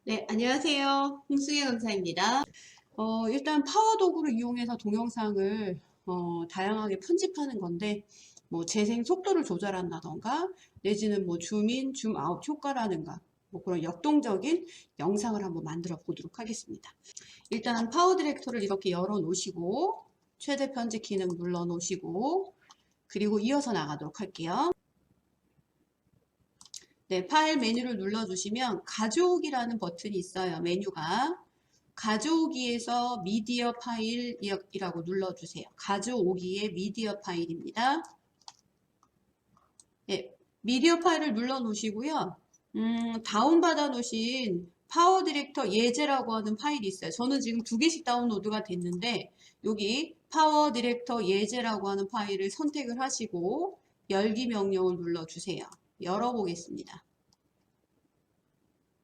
네, 안녕하세요. 홍승혜 강사입니다. 일단 파워 도구를 이용해서 동영상을 다양하게 편집하는 건데, 뭐 재생 속도를 조절한다던가, 내지는 뭐 줌인, 줌아웃 효과라든가, 뭐 그런 역동적인 영상을 한번 만들어 보도록 하겠습니다. 일단 파워 디렉터를 이렇게 열어 놓으시고, 최대 편집 기능 눌러 놓으시고, 그리고 이어서 나가도록 할게요. 네, 파일 메뉴를 눌러주시면 가져오기라는 버튼이 있어요. 메뉴가. 가져오기에서 미디어 파일이라고 눌러주세요. 가져오기의 미디어 파일입니다. 네, 미디어 파일을 눌러 놓으시고요. 다운받아 놓으신 파워 디렉터 예제라고 하는 파일이 있어요. 저는 지금 2개씩 다운로드가 됐는데 여기 파워 디렉터 예제라고 하는 파일을 선택을 하시고 열기 명령을 눌러주세요. 열어보겠습니다.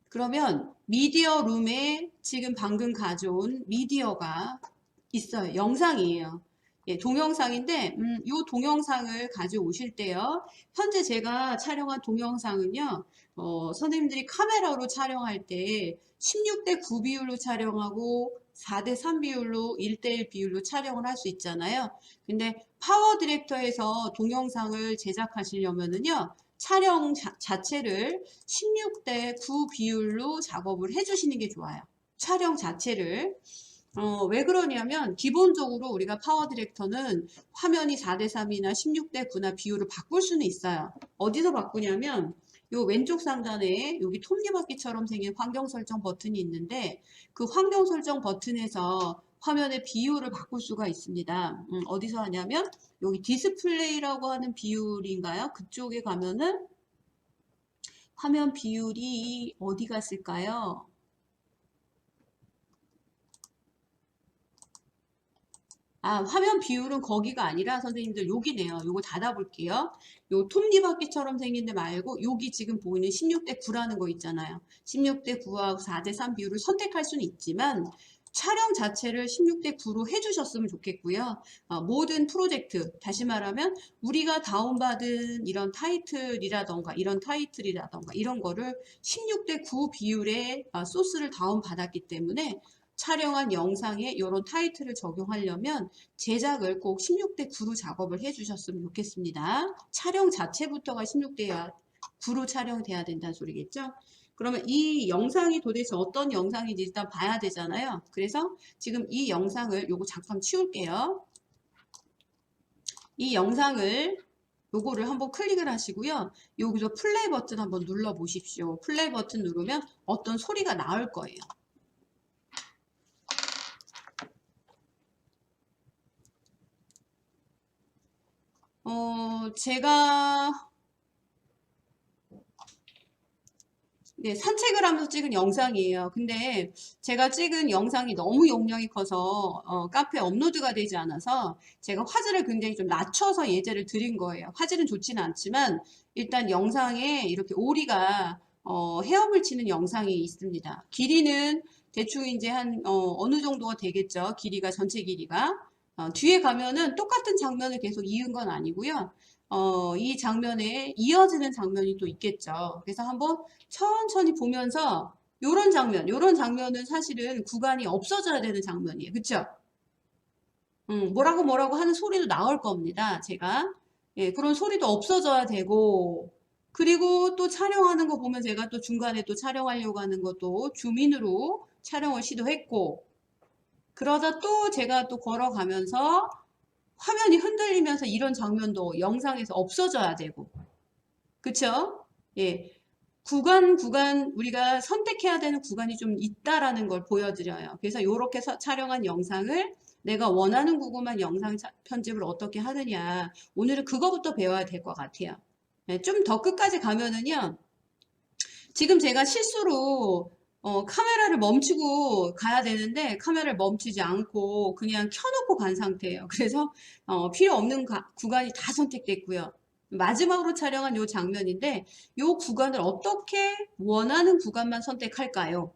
그러면 미디어 룸에 지금 방금 가져온 미디어가 있어요. 영상이에요. 예, 동영상인데 이 동영상을 가져오실 때요. 현재 제가 촬영한 동영상은요. 선생님들이 카메라로 촬영할 때 16대 9 비율로 촬영하고 4대 3 비율로 1대1 비율로 촬영을 할 수 있잖아요. 근데 파워 디렉터에서 동영상을 제작하시려면은요. 촬영 자체를 16대 9 비율로 작업을 해주시는 게 좋아요. 촬영 자체를. 왜 그러냐면 기본적으로 우리가 파워 디렉터는 화면이 4대 3이나 16대 9나 비율을 바꿀 수는 있어요. 어디서 바꾸냐면 요 왼쪽 상단에 여기 톱니바퀴처럼 생긴 환경 설정 버튼이 있는데 그 환경 설정 버튼에서 화면의 비율을 바꿀 수가 있습니다. 어디서 하냐면 여기 디스플레이라고 하는 비율인가요? 그쪽에 가면은 화면 비율이 어디 갔을까요? 화면 비율은 거기가 아니라 선생님들 여기네요. 요거 닫아볼게요. 요 톱니바퀴처럼 생긴 데 말고 여기 지금 보이는 16대 9라는 거 있잖아요. 16대 9하고 4대 3 비율을 선택할 수는 있지만 촬영 자체를 16대 9로 해주셨으면 좋겠고요. 모든 프로젝트, 다시 말하면 우리가 다운받은 이런 타이틀이라던가 이런 거를 16대 9 비율의 소스를 다운받았기 때문에 촬영한 영상에 이런 타이틀을 적용하려면 제작을 꼭 16대 9로 작업을 해주셨으면 좋겠습니다. 촬영 자체부터가 16대 9로 촬영돼야 된다는 소리겠죠? 그러면 이 영상이 도대체 어떤 영상인지 일단 봐야 되잖아요. 그래서 지금 이 영상을 요거 잠깐 치울게요. 이 영상을 요거를 한번 클릭을 하시고요. 여기서 플레이 버튼 한번 눌러 보십시오. 플레이 버튼 누르면 어떤 소리가 나올 거예요. 제가 네, 산책을 하면서 찍은 영상이에요. 근데 제가 찍은 영상이 너무 용량이 커서 카페에 업로드가 되지 않아서 제가 화질을 굉장히 좀 낮춰서 예제를 드린 거예요. 화질은 좋지는 않지만 일단 영상에 이렇게 오리가 헤엄을 치는 영상이 있습니다. 길이는 대충 이제 한 어느 정도가 되겠죠. 길이가 전체 길이가. 뒤에 가면은 똑같은 장면을 계속 이은 건 아니고요. 이 장면에 이어지는 장면이 또 있겠죠. 그래서 한번 천천히 보면서 요런 장면은 사실은 구간이 없어져야 되는 장면이에요. 그쵸? 뭐라고 하는 소리도 나올 겁니다. 제가. 예, 그런 소리도 없어져야 되고, 그리고 또 촬영하는 거 보면 제가 또 중간에 또 촬영하려고 하는 것도 줌인으로 촬영을 시도했고, 그러다 또 제가 또 걸어가면서 화면이 흔들리면서 이런 장면도 영상에서 없어져야 되고, 그쵸? 예. 구간 우리가 선택해야 되는 구간이 좀 있다라는 걸 보여드려요. 그래서 이렇게 촬영한 영상을 내가 원하는 구간만 영상 편집을 어떻게 하느냐. 오늘은 그거부터 배워야 될 것 같아요. 네, 좀 더 끝까지 가면은요. 지금 제가 실수로 카메라를 멈추고 가야 되는데 카메라를 멈추지 않고 그냥 켜놓고 간 상태예요. 그래서 필요 없는 구간이 다 선택됐고요. 마지막으로 촬영한 이 장면인데 이 구간을 어떻게 원하는 구간만 선택할까요?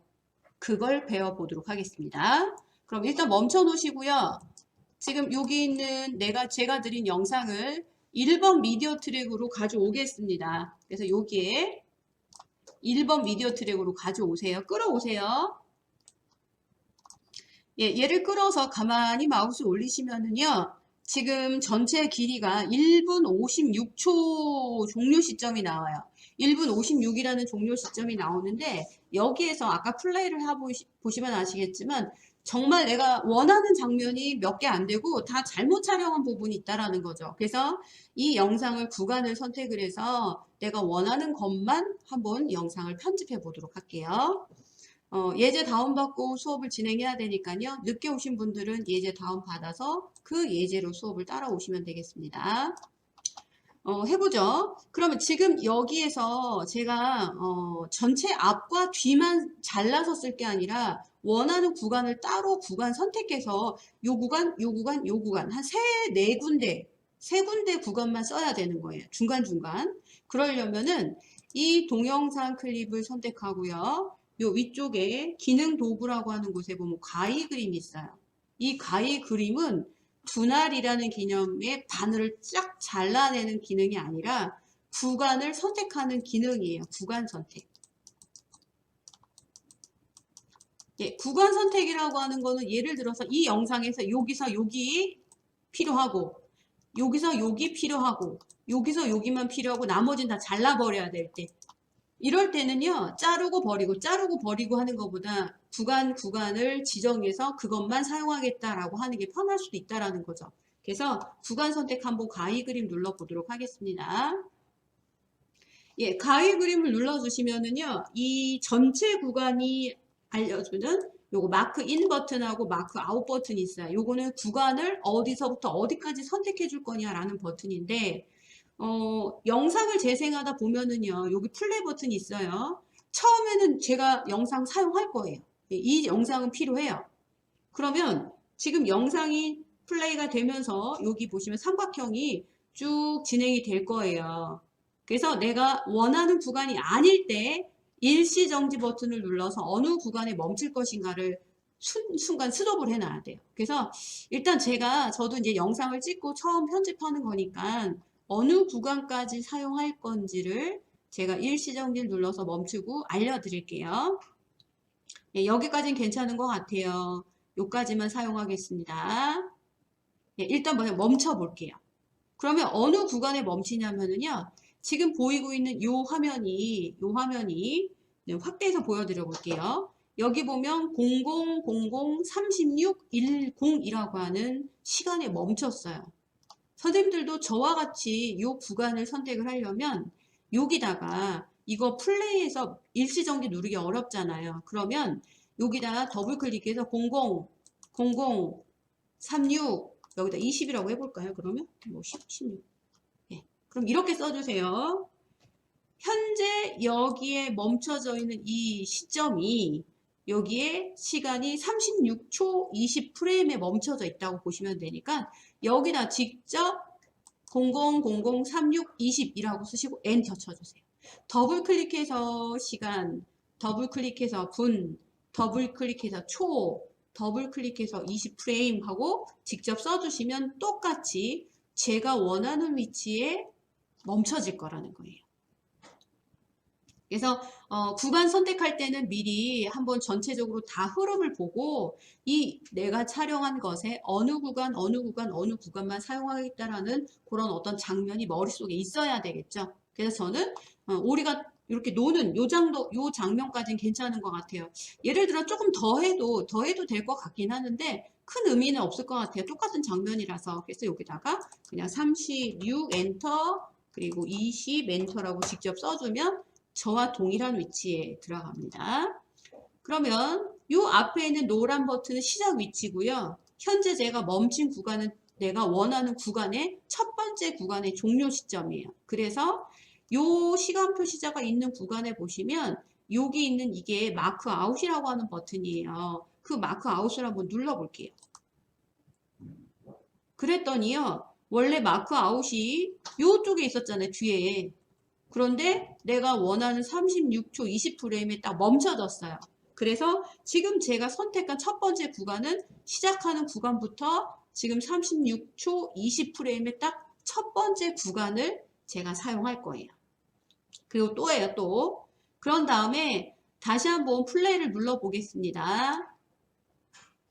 그걸 배워보도록 하겠습니다. 그럼 일단 멈춰 놓으시고요. 지금 여기 있는 제가 드린 영상을 1번 미디어 트랙으로 가져오겠습니다. 그래서 여기에 1번 미디어 트랙으로 가져오세요. 끌어오세요. 예, 얘를 끌어서 가만히 마우스 올리시면은요. 지금 전체 길이가 1분 56초 종료 시점이 나와요. 1분 56이라는 종료 시점이 나오는데 여기에서 아까 플레이를 보시면 아시겠지만 정말 내가 원하는 장면이 몇 개 안 되고 다 잘못 촬영한 부분이 있다라는 거죠. 그래서 이 영상을 구간을 선택을 해서 내가 원하는 것만 한번 영상을 편집해 보도록 할게요. 예제 다운받고 수업을 진행해야 되니까요. 늦게 오신 분들은 예제 다운받아서 그 예제로 수업을 따라오시면 되겠습니다. 해보죠. 그러면 지금 여기에서 제가 전체 앞과 뒤만 잘라서 쓸 게 아니라 원하는 구간을 따로 구간 선택해서 요 구간, 요 구간, 요 구간 한 네 군데 구간만 써야 되는 거예요. 중간중간. 그러려면은 이 동영상 클립을 선택하고요. 요 위쪽에 기능 도구라고 하는 곳에 보면 가위 그림이 있어요. 이 가위 그림은 분할이라는 개념의 바늘을 쫙 잘라내는 기능이 아니라 구간을 선택하는 기능이에요. 구간 선택. 예, 구간 선택이라고 하는 거는 예를 들어서 이 영상에서 여기서 여기 필요하고 여기서 여기 필요하고 여기서 여기만 필요하고 나머지는 다 잘라버려야 될 때 이럴 때는요, 자르고 버리고 하는 것보다 구간을 지정해서 그것만 사용하겠다라고 하는 게 편할 수도 있다라는 거죠. 그래서 구간 선택 한번 가위 그림 눌러보도록 하겠습니다. 예, 가위 그림을 눌러주시면은요, 이 전체 구간이 알려주는 요거 마크 인 버튼하고 마크 아웃 버튼이 있어요. 요거는 구간을 어디서부터 어디까지 선택해 줄 거냐라는 버튼인데, 영상을 재생하다 보면은요, 여기 플레이 버튼이 있어요. 처음에는 제가 영상 사용할 거예요. 이 영상은 필요해요. 그러면 지금 영상이 플레이가 되면서 여기 보시면 삼각형이 쭉 진행이 될 거예요. 그래서 내가 원하는 구간이 아닐 때 일시정지 버튼을 눌러서 어느 구간에 멈출 것인가를 순간 스톱을 해놔야 돼요. 그래서 일단 저도 이제 영상을 찍고 처음 편집하는 거니까 어느 구간까지 사용할 건지를 제가 일시정지를 눌러서 멈추고 알려드릴게요. 예, 여기까지는 괜찮은 것 같아요. 여기까지만 사용하겠습니다. 예, 일단 멈춰 볼게요. 그러면 어느 구간에 멈추냐면요. 지금 보이고 있는 요 화면이 네, 확대해서 보여드려 볼게요. 여기 보면 00003610이라고 하는 시간에 멈췄어요. 선생님들도 저와 같이 이 구간을 선택을 하려면 여기다가 이거 플레이해서 일시정지 누르기 어렵잖아요. 그러면 여기다 더블 클릭해서 36 여기다 20이라고 해볼까요? 그러면 뭐 16. 네. 그럼 이렇게 써주세요. 현재 여기에 멈춰져 있는 이 시점이 여기에 시간이 36초 20프레임에 멈춰져 있다고 보시면 되니까 여기다 직접 00003620이라고 쓰시고 엔터 쳐주세요. 더블 클릭해서 시간, 더블 클릭해서 분, 더블 클릭해서 초, 더블 클릭해서 20프레임 하고 직접 써주시면 똑같이 제가 원하는 위치에 멈춰질 거라는 거예요. 그래서 구간 선택할 때는 미리 한번 전체적으로 다 흐름을 보고 이 내가 촬영한 것에 어느 구간만 사용하겠다라는 그런 어떤 장면이 머릿속에 있어야 되겠죠. 그래서 저는 우리가 이렇게 노는 요 장면까지는 괜찮은 것 같아요. 예를 들어 조금 더 해도 될 것 같긴 하는데 큰 의미는 없을 것 같아요. 똑같은 장면이라서. 그래서 여기다가 그냥 36 엔터 그리고 20 엔터라고 직접 써주면 저와 동일한 위치에 들어갑니다. 그러면 이 앞에 있는 노란 버튼은 시작 위치고요. 현재 제가 멈춘 구간은 내가 원하는 구간의 첫 번째 구간의 종료 시점이에요. 그래서 이 시간표 시자가 있는 구간에 보시면 여기 있는 이게 마크 아웃이라고 하는 버튼이에요. 그 마크 아웃을 한번 눌러볼게요. 그랬더니요. 원래 마크 아웃이 이쪽에 있었잖아요. 뒤에. 그런데 내가 원하는 36초 20프레임에 딱 멈춰졌어요. 그래서 지금 제가 선택한 첫 번째 구간은 시작하는 구간부터 지금 36초 20프레임에 딱 첫 번째 구간을 제가 사용할 거예요. 그리고 또예요, 또. 그런 다음에 다시 한번 플레이를 눌러 보겠습니다.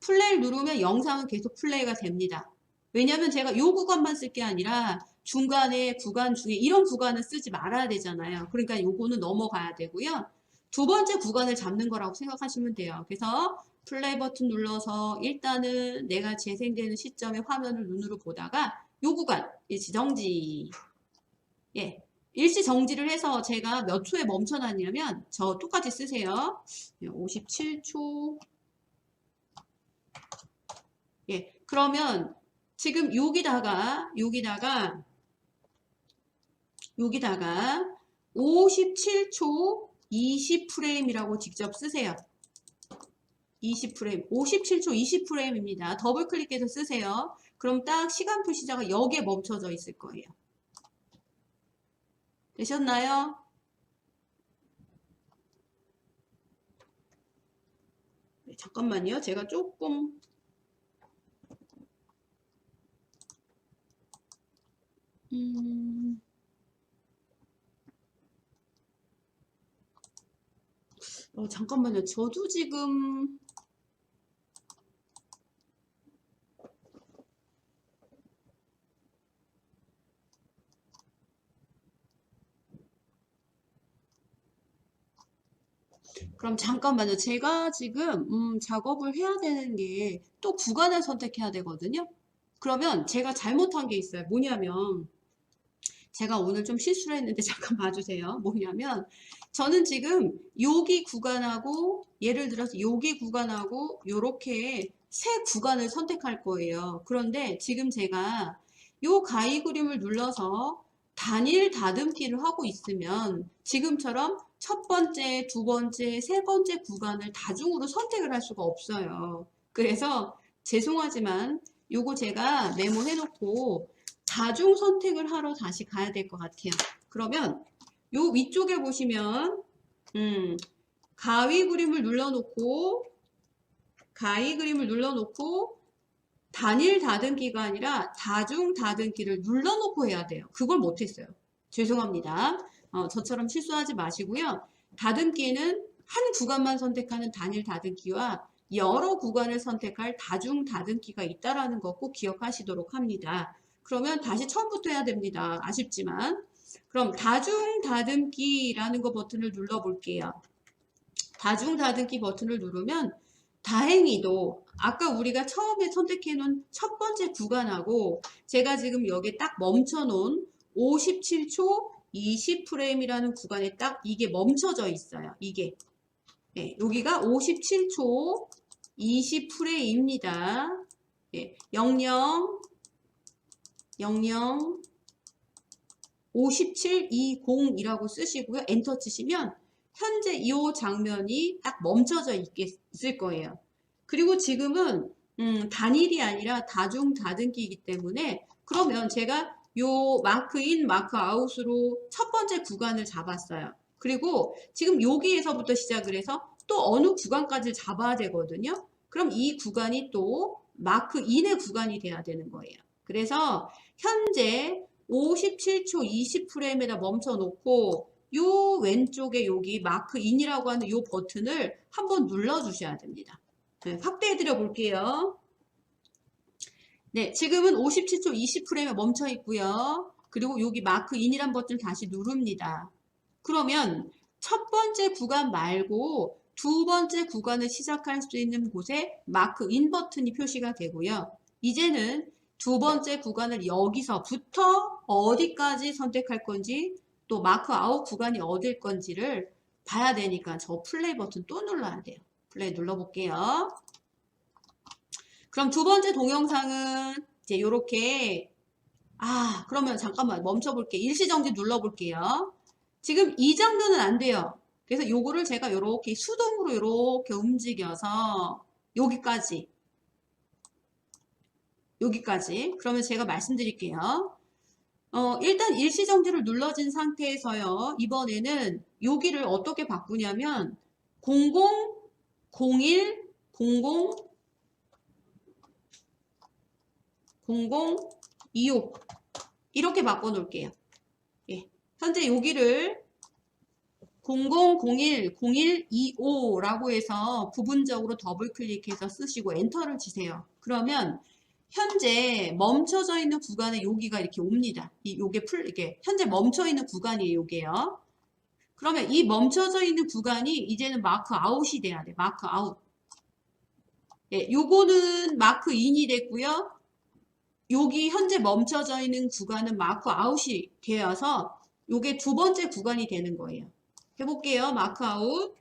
플레이를 누르면 영상은 계속 플레이가 됩니다. 왜냐면 제가 이 구간만 쓸 게 아니라 중간에 구간 중에 이런 구간은 쓰지 말아야 되잖아요. 그러니까 요거는 넘어가야 되고요. 두 번째 구간을 잡는 거라고 생각하시면 돼요. 그래서 플레이 버튼 눌러서 일단은 내가 재생되는 시점에 화면을 눈으로 보다가 요 구간 일시 정지. 예. 일시 정지를 해서 제가 몇 초에 멈춰놨냐면 저 똑같이 쓰세요. 57초. 예. 그러면 지금 여기다가 57초 20프레임이라고 직접 쓰세요. 20프레임. 57초 20프레임입니다. 더블 클릭해서 쓰세요. 그럼 딱 시간 표시자가 여기에 멈춰져 있을 거예요. 되셨나요? 네, 잠깐만요. 제가 조금 잠깐만요. 저도 지금 그럼 잠깐만요. 제가 지금 작업을 해야 되는 게 또 구간을 선택해야 되거든요. 그러면 제가 잘못한 게 있어요. 뭐냐면 제가 오늘 좀 실수를 했는데 잠깐 봐주세요. 뭐냐면 저는 지금 여기 구간하고 예를 들어서 여기 구간하고 요렇게 세 구간을 선택할 거예요. 그런데 지금 제가 요 가위 그림을 눌러서 단일 다듬기를 하고 있으면 지금처럼 첫 번째, 두 번째, 세 번째 구간을 다중으로 선택을 할 수가 없어요. 그래서 죄송하지만 요거 제가 메모해 놓고 다중 선택을 하러 다시 가야 될 것 같아요. 그러면 요 위쪽에 보시면 가위 그림을 눌러놓고 단일 다듬기가 아니라 다중 다듬기를 눌러놓고 해야 돼요. 그걸 못했어요. 죄송합니다. 저처럼 실수하지 마시고요. 다듬기는 한 구간만 선택하는 단일 다듬기와 여러 구간을 선택할 다중 다듬기가 있다라는 거 꼭 기억하시도록 합니다. 그러면 다시 처음부터 해야 됩니다. 아쉽지만. 그럼 다중 다듬기라는 거 버튼을 눌러 볼게요. 다중 다듬기 버튼을 누르면 다행히도 아까 우리가 처음에 선택해 놓은 첫 번째 구간하고 제가 지금 여기에 딱 멈춰 놓은 57초 20프레임이라는 구간에 딱 이게 멈춰져 있어요. 이게. 네, 여기가 57초 20프레임입니다. 네, 00 5720이라고 쓰시고요. 엔터 치시면 현재 이 장면이 딱 멈춰져 있을 거예요. 그리고 지금은 단일이 아니라 다중 다듬기이기 때문에 그러면 제가 요 마크인 마크아웃으로 첫 번째 구간을 잡았어요. 그리고 지금 여기에서부터 시작을 해서 또 어느 구간까지 잡아야 되거든요. 그럼 이 구간이 또 마크인의 구간이 돼야 되는 거예요. 그래서 현재 57초 20프레임에다 멈춰 놓고 요 왼쪽에 여기 마크인이라고 하는 요 버튼을 한번 눌러 주셔야 됩니다. 네, 확대해 드려 볼게요. 네, 지금은 57초 20프레임에 멈춰 있고요. 그리고 여기 마크인이란 버튼을 다시 누릅니다. 그러면 첫 번째 구간 말고 두 번째 구간을 시작할 수 있는 곳에 마크인 버튼이 표시가 되고요. 이제는 두 번째 구간을 여기서부터 어디까지 선택할 건지 또 마크아웃 구간이 어딜 건지를 봐야 되니까 저 플레이 버튼 또 눌러야 돼요. 플레이 눌러볼게요. 그럼 두 번째 동영상은 이제 요렇게 그러면 잠깐만 멈춰볼게요. 일시정지 눌러볼게요. 지금 이 장면은 안 돼요. 그래서 요거를 제가 요렇게 수동으로 요렇게 움직여서 여기까지 그러면 제가 말씀드릴게요. 일단 일시정지를 눌러진 상태에서요. 이번에는 여기를 어떻게 바꾸냐면 00, 01, 00, 25 이렇게 바꿔 놓을게요. 예. 현재 여기를 0001 0125라고 해서 부분적으로 더블 클릭해서 쓰시고 엔터를 치세요. 그러면 현재 멈춰져 있는 구간에 여기가 이렇게 옵니다. 이게 현재 멈춰 있는 구간이에요, 요게요. 그러면 이 멈춰져 있는 구간이 이제는 마크 아웃이 돼야 돼. 마크 아웃. 예, 요거는 마크 인이 됐고요. 여기 현재 멈춰져 있는 구간은 마크 아웃이 되어서 요게 두 번째 구간이 되는 거예요. 해볼게요. 마크 아웃.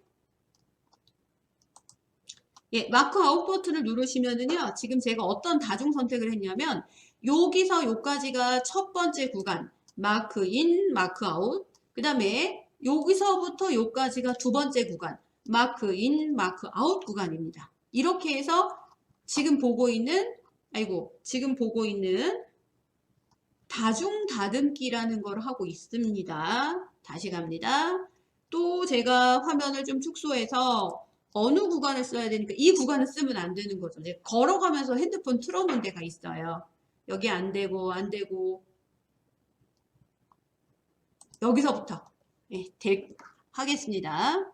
예, 마크 아웃 버튼을 누르시면은요. 지금 제가 어떤 다중 선택을 했냐면 여기서 요까지가 첫 번째 구간 마크 인, 마크 아웃. 그 다음에 여기서부터 요까지가 두 번째 구간 마크 인, 마크 아웃 구간입니다. 이렇게 해서 지금 보고 있는 다중 다듬기라는 걸 하고 있습니다. 다시 갑니다. 또 제가 화면을 좀 축소해서 어느 구간을 써야 되니까 이 구간을 쓰면 안 되는 거죠. 이제 걸어가면서 핸드폰 틀어놓은 데가 있어요. 여기 안 되고 여기서부터 하겠습니다.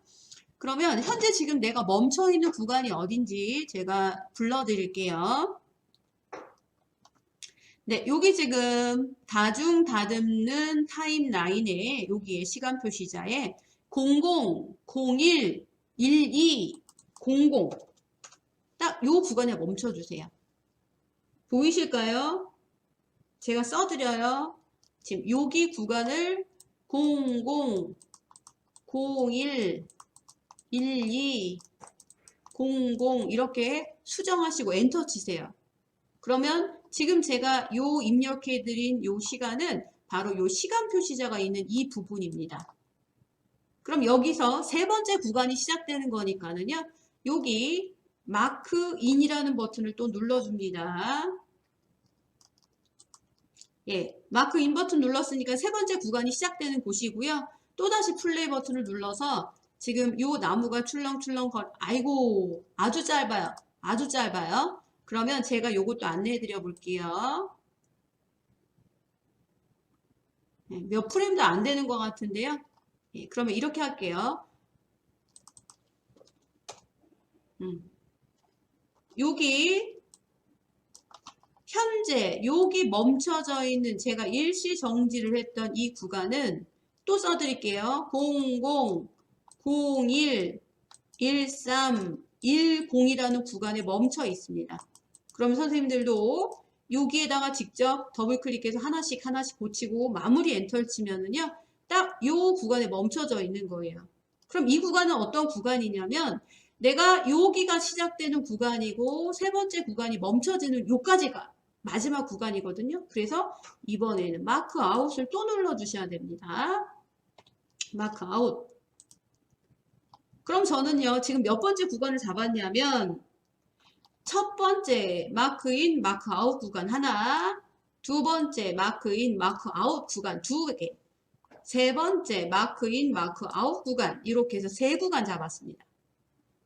그러면 현재 지금 내가 멈춰 있는 구간이 어딘지 제가 불러드릴게요. 네, 여기 지금 다중 다듬는 타임라인에 여기에 시간 표시자에 00, 01, 12, 00 딱 요 구간에 멈춰주세요. 보이실까요? 제가 써드려요. 지금 여기 구간을 00, 01, 12, 00 이렇게 수정하시고 엔터 치세요. 그러면 지금 제가 요 입력해드린 요 시간은 바로 요 시간 표시자가 있는 이 부분입니다. 그럼 여기서 세 번째 구간이 시작되는 거니까는요. 여기 마크 인이라는 버튼을 또 눌러줍니다. 예, 마크 인 버튼 눌렀으니까 세 번째 구간이 시작되는 곳이고요. 또다시 플레이 버튼을 눌러서 지금 요 나무가 출렁출렁 아이고 아주 짧아요. 아주 짧아요. 그러면 제가 요것도 안내해 드려 볼게요. 몇 프레임도 안 되는 것 같은데요. 예, 그러면 이렇게 할게요. 여기 현재 여기 멈춰져 있는 제가 일시 정지를 했던 이 구간은 또 써드릴게요. 00, 01, 13, 10이라는 구간에 멈춰 있습니다. 그럼 선생님들도 여기에다가 직접 더블 클릭해서 하나씩 고치고 마무리 엔터를 치면은요. 딱 요 구간에 멈춰져 있는 거예요. 그럼 이 구간은 어떤 구간이냐면 내가 여기가 시작되는 구간이고 세 번째 구간이 멈춰지는 요까지가 마지막 구간이거든요. 그래서 이번에는 마크 아웃을 또 눌러 주셔야 됩니다. 마크 아웃. 그럼 저는요. 지금 몇 번째 구간을 잡았냐면 첫 번째 마크 인, 마크 아웃 구간 하나, 두 번째 마크 인, 마크 아웃 구간 두 개, 세 번째 마크 인, 마크 아웃 구간 이렇게 해서 세 구간 잡았습니다.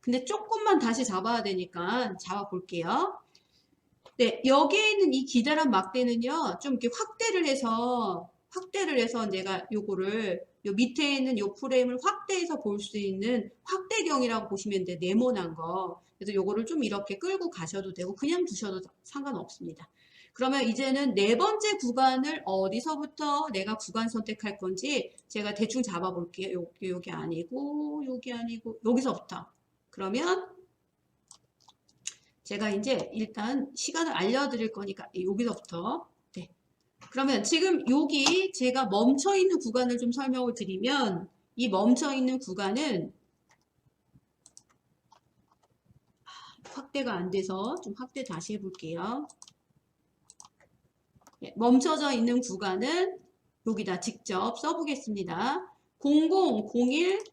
근데 조금만 다시 잡아야 되니까 잡아 볼게요. 네, 여기에 있는 이 기다란 막대는요, 좀 이렇게 확대를 해서 내가 요거를 요 밑에 있는 요 프레임을 확대해서 볼 수 있는 확대경이라고 보시면 돼, 네모난 거. 그래서 요거를 좀 이렇게 끌고 가셔도 되고 그냥 두셔도 상관없습니다. 그러면 이제는 네 번째 구간을 어디서부터 내가 구간 선택할 건지 제가 대충 잡아 볼게요. 여기 아니고 여기서부터. 그러면 제가 이제 일단 시간을 알려드릴 거니까 여기서부터. 네. 그러면 지금 여기 제가 멈춰 있는 구간을 좀 설명을 드리면 이 멈춰 있는 구간은 확대가 안 돼서 좀 확대 다시 해볼게요. 네. 멈춰져 있는 구간은 여기다 직접 써보겠습니다. 00, 01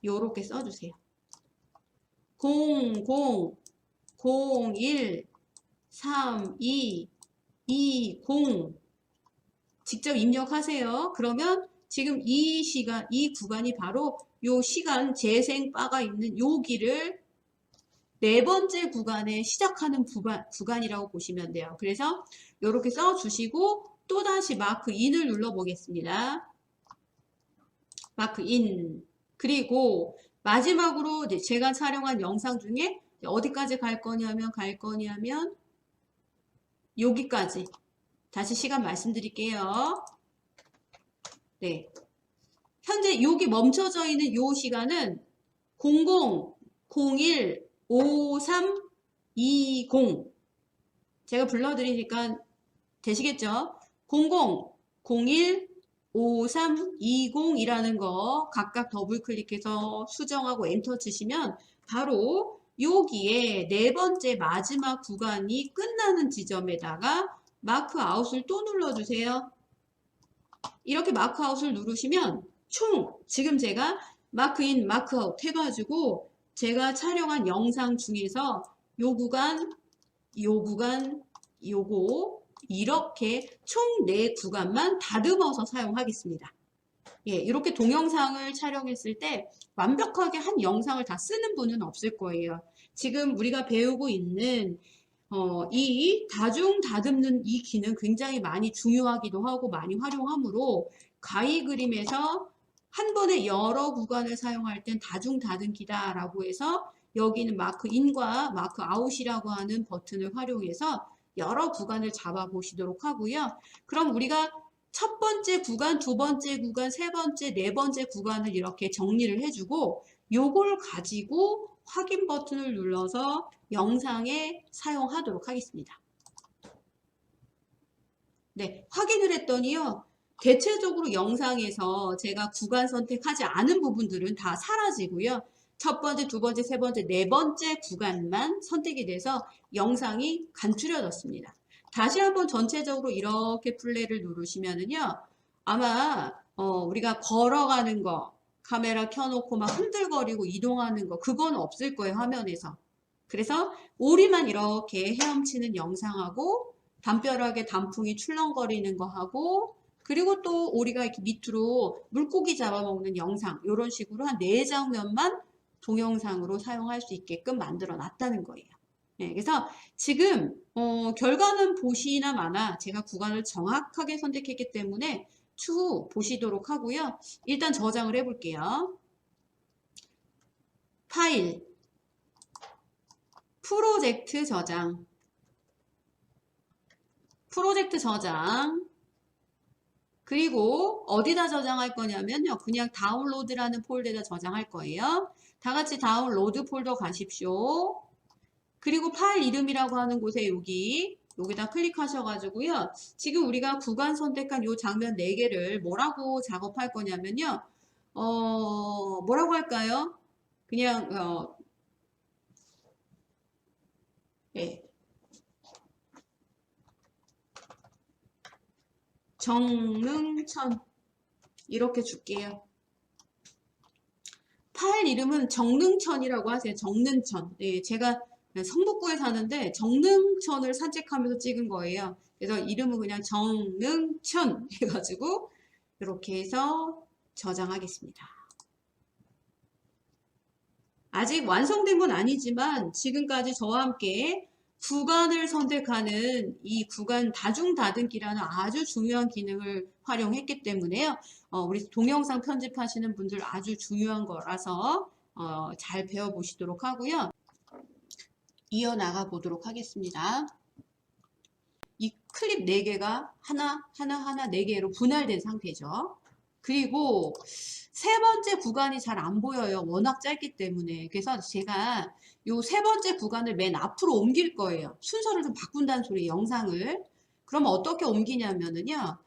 요렇게 써주세요. 00, 01, 32, 20 직접 입력하세요. 그러면 지금 이 구간이 바로 요 시간 재생 바가 있는 여기를 네 번째 구간에 시작하는 구간이라고 보시면 돼요. 그래서 이렇게 써주시고 또다시 마크 인을 눌러 보겠습니다. 마크 인. 그리고 마지막으로 이제 제가 촬영한 영상 중에 어디까지 갈 거냐면 여기까지. 다시 시간 말씀드릴게요. 네. 현재 여기 멈춰져 있는 요 시간은 00015320 제가 불러드리니까 되시겠죠? 00015320이라는 거 각각 더블 클릭해서 수정하고 엔터 치시면 바로 여기에 네 번째 마지막 구간이 끝나는 지점에다가 마크 아웃을 또 눌러주세요. 이렇게 마크 아웃을 누르시면 총 지금 제가 마크 인, 마크 아웃 해가지고 제가 촬영한 영상 중에서 요 구간, 요 구간, 요거 이렇게 총 4구간만 다듬어서 사용하겠습니다. 예, 이렇게 동영상을 촬영했을 때 완벽하게 한 영상을 다 쓰는 분은 없을 거예요. 지금 우리가 배우고 있는 이 다중 다듬는 이 기능 굉장히 많이 중요하기도 하고 많이 활용하므로 가위 그림에서 한 번에 여러 구간을 사용할 땐 다중 다듬기다라고 해서 여기는 마크 인과 마크 아웃이라고 하는 버튼을 활용해서 여러 구간을 잡아 보시도록 하고요. 그럼 우리가 첫 번째 구간, 두 번째 구간, 세 번째, 네 번째 구간을 이렇게 정리를 해주고 요걸 가지고 확인 버튼을 눌러서 영상에 사용하도록 하겠습니다. 네, 확인을 했더니요. 대체적으로 영상에서 제가 구간 선택하지 않은 부분들은 다 사라지고요. 첫 번째, 두 번째, 세 번째, 네 번째 구간만 선택이 돼서 영상이 간추려졌습니다. 다시 한번 전체적으로 이렇게 플레이를 누르시면은요. 아마 우리가 걸어가는 거, 카메라 켜놓고 막 흔들거리고 이동하는 거 그건 없을 거예요, 화면에서. 그래서 오리만 이렇게 헤엄치는 영상하고 담벼락에 단풍이 출렁거리는 거 하고 그리고 또 오리가 이렇게 밑으로 물고기 잡아먹는 영상 이런 식으로 한 4장면만 동영상으로 사용할 수 있게끔 만들어 놨다는 거예요. 네, 그래서 지금 결과는 보시나 마나 제가 구간을 정확하게 선택했기 때문에 추후 보시도록 하고요. 일단 저장을 해 볼게요. 파일, 프로젝트 저장, 프로젝트 저장, 그리고 어디다 저장할 거냐면요. 그냥 다운로드라는 폴더에다 저장할 거예요. 다 같이 다운로드 폴더 가십시오. 그리고 파일 이름이라고 하는 곳에 여기다 클릭하셔가지고요. 지금 우리가 구간 선택한 요 장면 4개를 뭐라고 작업할 거냐면요. 뭐라고 할까요? 그냥, 예. 정능천. 이렇게 줄게요. 파일 이름은 정능천이라고 하세요. 정능천. 네, 제가 성북구에 사는데 정능천을 산책하면서 찍은 거예요. 그래서 이름은 그냥 정능천 해가지고 이렇게 해서 저장하겠습니다. 아직 완성된 건 아니지만 지금까지 저와 함께 구간을 선택하는 이 구간 다중다듬기라는 아주 중요한 기능을 활용했기 때문에요. 우리 동영상 편집하시는 분들 아주 중요한 거라서 잘 배워보시도록 하고요. 이어나가 보도록 하겠습니다. 이 클립 4개가 하나 4개로 분할된 상태죠. 그리고 세 번째 구간이 잘 안 보여요. 워낙 짧기 때문에. 그래서 제가 요 세 번째 구간을 맨 앞으로 옮길 거예요. 순서를 좀 바꾼다는 소리, 영상을. 그럼 어떻게 옮기냐면은요.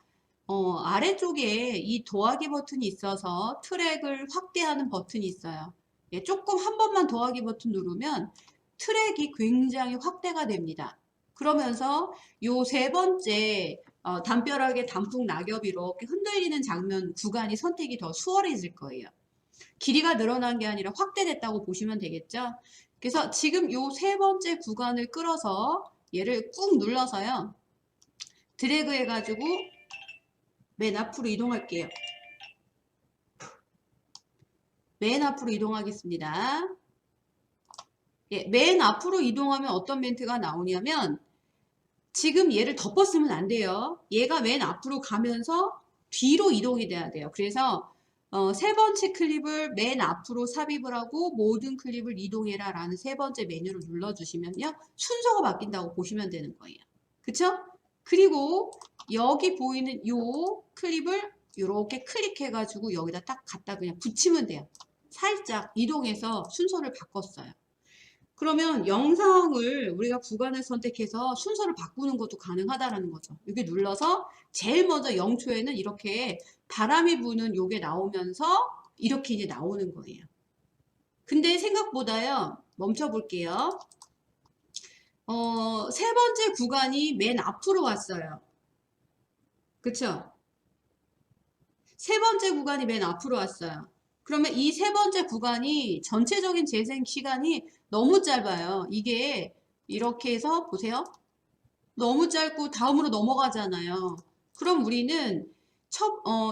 아래쪽에 이 더하기 버튼이 있어서 트랙을 확대하는 버튼이 있어요. 예, 조금 한 번만 더하기 버튼 누르면 트랙이 굉장히 확대가 됩니다. 그러면서 요 세 번째 담벼락에 단풍 낙엽이 이렇게 흔들리는 장면 구간이 선택이 더 수월해질 거예요. 길이가 늘어난 게 아니라 확대됐다고 보시면 되겠죠. 그래서 지금 요 세 번째 구간을 끌어서 얘를 꾹 눌러서요. 드래그 해가지고 맨 앞으로 이동할게요. 맨 앞으로 이동하겠습니다. 예, 맨 앞으로 이동하면 어떤 멘트가 나오냐면 지금 얘를 덮었으면 안 돼요. 얘가 맨 앞으로 가면서 뒤로 이동이 돼야 돼요. 그래서 세 번째 클립을 맨 앞으로 삽입을 하고 모든 클립을 이동해라 라는 세 번째 메뉴를 눌러주시면요. 순서가 바뀐다고 보시면 되는 거예요. 그쵸? 그리고 여기 보이는 요 클립을 이렇게 클릭해가지고 여기다 딱 갖다 그냥 붙이면 돼요. 살짝 이동해서 순서를 바꿨어요. 그러면 영상을 우리가 구간을 선택해서 순서를 바꾸는 것도 가능하다라는 거죠. 여기 눌러서 제일 먼저 0초에는 이렇게 바람이 부는 요게 나오면서 이렇게 이제 나오는 거예요. 근데 생각보다요. 멈춰 볼게요. 세 번째 구간이 맨 앞으로 왔어요. 그쵸? 세 번째 구간이 맨 앞으로 왔어요. 그러면 이 세 번째 구간이 전체적인 재생 시간이 너무 짧아요. 이게 이렇게 해서 보세요. 너무 짧고 다음으로 넘어가잖아요. 그럼 우리는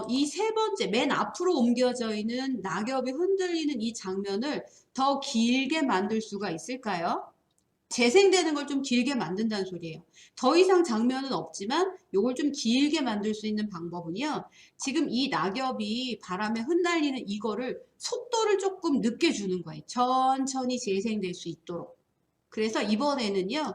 이 세 번째 맨 앞으로 옮겨져 있는 낙엽이 흔들리는 이 장면을 더 길게 만들 수가 있을까요? 재생되는 걸 좀 길게 만든다는 소리예요. 더 이상 장면은 없지만 요걸 좀 길게 만들 수 있는 방법은요. 지금 이 낙엽이 바람에 흩날리는 이거를 속도를 조금 늦게 주는 거예요. 천천히 재생될 수 있도록. 그래서 이번에는요.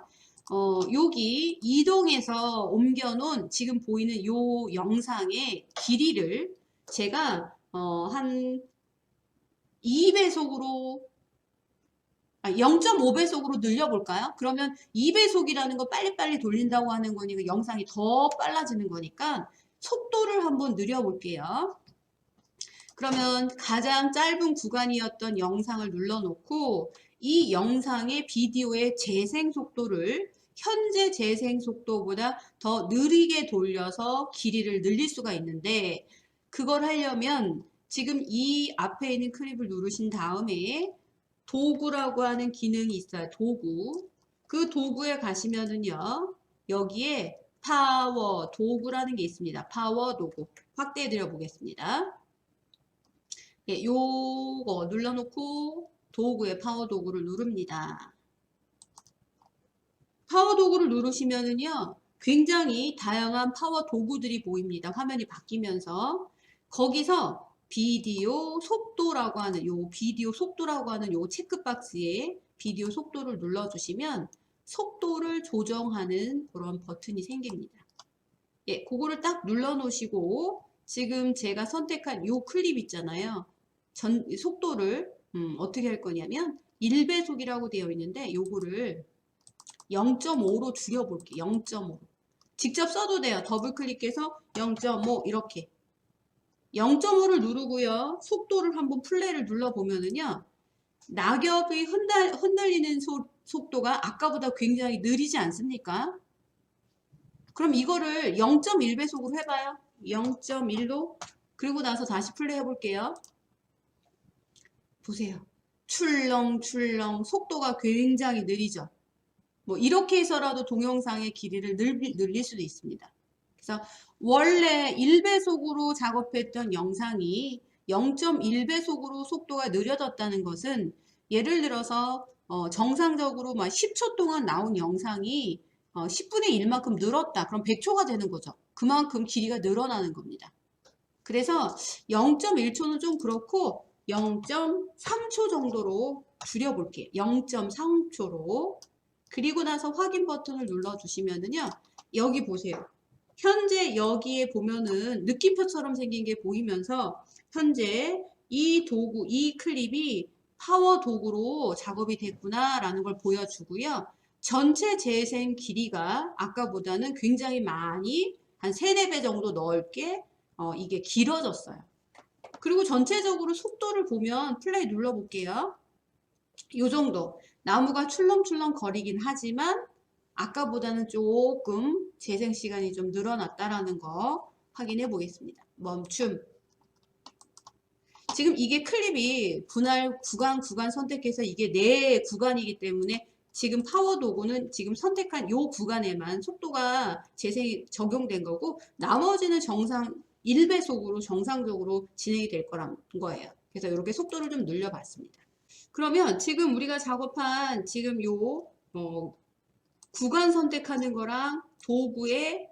여기 이동해서 옮겨놓은 지금 보이는 요 영상의 길이를 제가 한 2배속으로 0.5배속으로 늘려볼까요? 그러면 2배속이라는 거 빨리빨리 돌린다고 하는 거니까 영상이 더 빨라지는 거니까 속도를 한번 늘려볼게요. 그러면 가장 짧은 구간이었던 영상을 눌러놓고 이 영상의 비디오의 재생 속도를 현재 재생 속도보다 더 느리게 돌려서 길이를 늘릴 수가 있는데 그걸 하려면 지금 이 앞에 있는 클립을 누르신 다음에 도구라고 하는 기능이 있어요. 도구. 그 도구에 가시면은요. 여기에 파워 도구라는 게 있습니다. 파워 도구. 확대해 드려 보겠습니다. 예, 요거 눌러놓고 도구에 파워 도구를 누릅니다. 파워 도구를 누르시면은요. 굉장히 다양한 파워 도구들이 보입니다. 화면이 바뀌면서 거기서 비디오 속도라고 하는 요 비디오 속도라고 하는 요 체크박스에 비디오 속도를 눌러주시면 속도를 조정하는 그런 버튼이 생깁니다. 예, 그거를 딱 눌러 놓으시고 지금 제가 선택한 요 클립 있잖아요. 속도를 어떻게 할 거냐면 1배속이라고 되어 있는데 요거를 0.5로 줄여볼게요. 0.5. 직접 써도 돼요. 더블 클릭해서 0.5 이렇게 0.5를 누르고요. 속도를 한번 플레이를 눌러보면은요. 낙엽이 흔들리는 속도가 아까보다 굉장히 느리지 않습니까? 그럼 이거를 0.1배속으로 해봐요. 0.1로 그리고 나서 다시 플레이 해볼게요. 보세요. 출렁출렁 속도가 굉장히 느리죠. 뭐 이렇게 해서라도 동영상의 길이를 늘릴 수도 있습니다. 그래서 원래 1배속으로 작업했던 영상이 0.1배속으로 속도가 느려졌다는 것은 예를 들어서 정상적으로 막 10초 동안 나온 영상이 10분의 1만큼 늘었다. 그럼 100초가 되는 거죠. 그만큼 길이가 늘어나는 겁니다. 그래서 0.1초는 좀 그렇고 0.3초 정도로 줄여볼게요. 0.3초로. 그리고 나서 확인 버튼을 눌러주시면은요. 여기 보세요. 현재 여기에 보면은 느낌표처럼 생긴 게 보이면서 현재 이 도구, 이 클립이 파워 도구로 작업이 됐구나라는 걸 보여주고요. 전체 재생 길이가 아까보다는 굉장히 많이 한 3, 4배 정도 넓게 이게 길어졌어요. 그리고 전체적으로 속도를 보면 플레이 눌러볼게요. 요 정도. 나무가 출렁출렁 거리긴 하지만 아까보다는 조금 재생 시간이 좀 늘어났다라는 거 확인해 보겠습니다. 멈춤. 지금 이게 클립이 분할 구간 선택해서 이게 내 구간이기 때문에 지금 파워 도구는 지금 선택한 요 구간에만 속도가 재생이 적용된 거고 나머지는 정상 1배속으로 정상적으로 진행이 될 거란 거예요. 그래서 이렇게 속도를 좀 늘려봤습니다. 그러면 지금 우리가 작업한 지금 요 구간 선택하는 거랑 도구에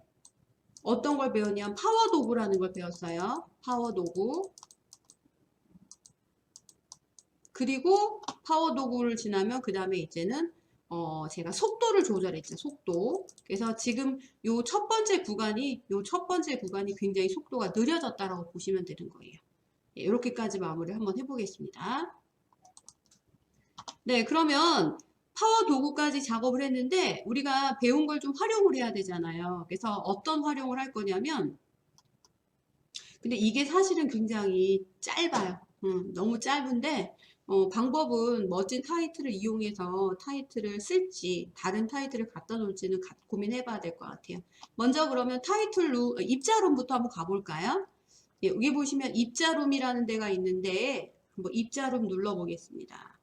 어떤 걸 배웠냐면 파워 도구라는 걸 배웠어요. 파워 도구. 그리고 파워 도구를 지나면 그 다음에 이제는 제가 속도를 조절했죠. 속도. 그래서 지금 요 첫 번째 구간이 굉장히 속도가 느려졌다라고 보시면 되는 거예요. 예, 이렇게까지 마무리를 한번 해보겠습니다. 네, 그러면 파워 도구까지 작업을 했는데 우리가 배운 걸 좀 활용을 해야 되잖아요. 그래서 어떤 활용을 할 거냐면, 근데 이게 사실은 굉장히 짧아요. 너무 짧은데 방법은 멋진 타이틀을 이용해서 타이틀을 쓸지 다른 타이틀을 갖다 놓을지는 고민해 봐야 될 것 같아요. 먼저 그러면 입자룸부터 한번 가볼까요? 예, 여기 보시면 입자룸이라는 데가 있는데 한번 입자룸 눌러 보겠습니다.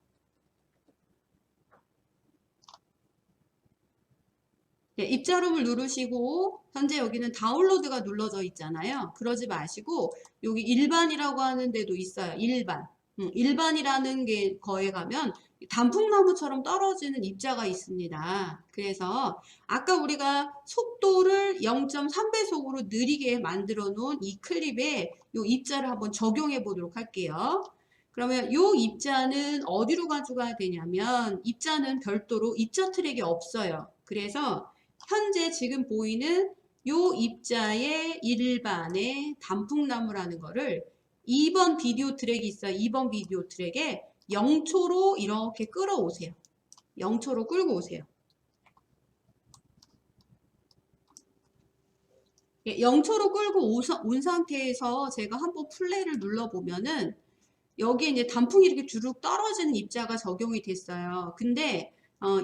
네, 입자룸을 누르시고 현재 여기는 다운로드가 눌러져 있잖아요. 그러지 마시고 여기 일반이라고 하는 데도 있어요. 일반. 일반이라는 거에 가면 단풍나무처럼 떨어지는 입자가 있습니다. 그래서 아까 우리가 속도를 0.3배속으로 느리게 만들어 놓은 이 클립에 이 입자를 한번 적용해 보도록 할게요. 그러면 이 입자는 어디로 가져가야 되냐면 입자는 별도로 입자 트랙이 없어요. 그래서 현재 지금 보이는 요 입자의 일반의 단풍나무라는 거를 2번 비디오 트랙이 있어요. 2번 비디오 트랙에 0초로 이렇게 끌어오세요. 0초로 끌고 오세요. 0초로 끌고 온 상태에서 제가 한번 플레이를 눌러보면은 여기에 이제 단풍이 이렇게 주룩 떨어지는 입자가 적용이 됐어요. 근데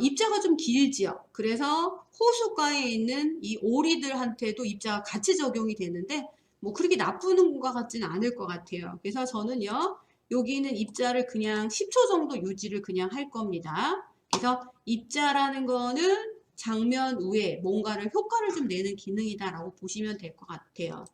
입자가 좀 길지요. 그래서 호숫가에 있는 이 오리들한테도 입자가 같이 적용이 되는데 뭐 그렇게 나쁜 것 같지는 않을 것 같아요. 그래서 저는요 여기 있는 입자를 그냥 10초 정도 유지를 그냥 할 겁니다. 그래서 입자라는 거는 장면 위에 뭔가를 효과를 좀 내는 기능이다라고 보시면 될 것 같아요.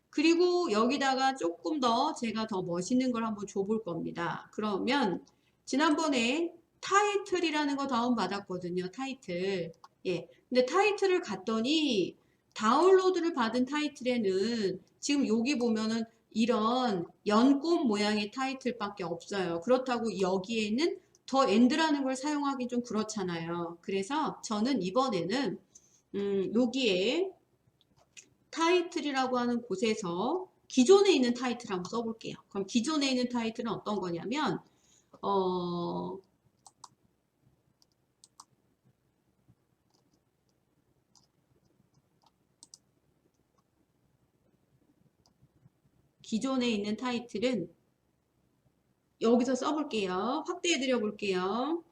그리고 여기다가 조금 더 제가 더 멋있는 걸 한번 줘볼 겁니다. 그러면 지난번에 타이틀이라는 거 다운 받았거든요. 타이틀. 예. 근데 타이틀을 갔더니 다운로드를 받은 타이틀에는 지금 여기 보면은 이런 연꽃 모양의 타이틀밖에 없어요. 그렇다고 여기에는 더 엔드라는 걸 사용하기 좀 그렇잖아요. 그래서 저는 이번에는 여기에 타이틀이라고 하는 곳에서 기존에 있는 타이틀 한번 써볼게요. 그럼 기존에 있는 타이틀은 어떤 거냐면 기존에 있는 타이틀은 여기서 써볼게요. 확대해 드려 볼게요.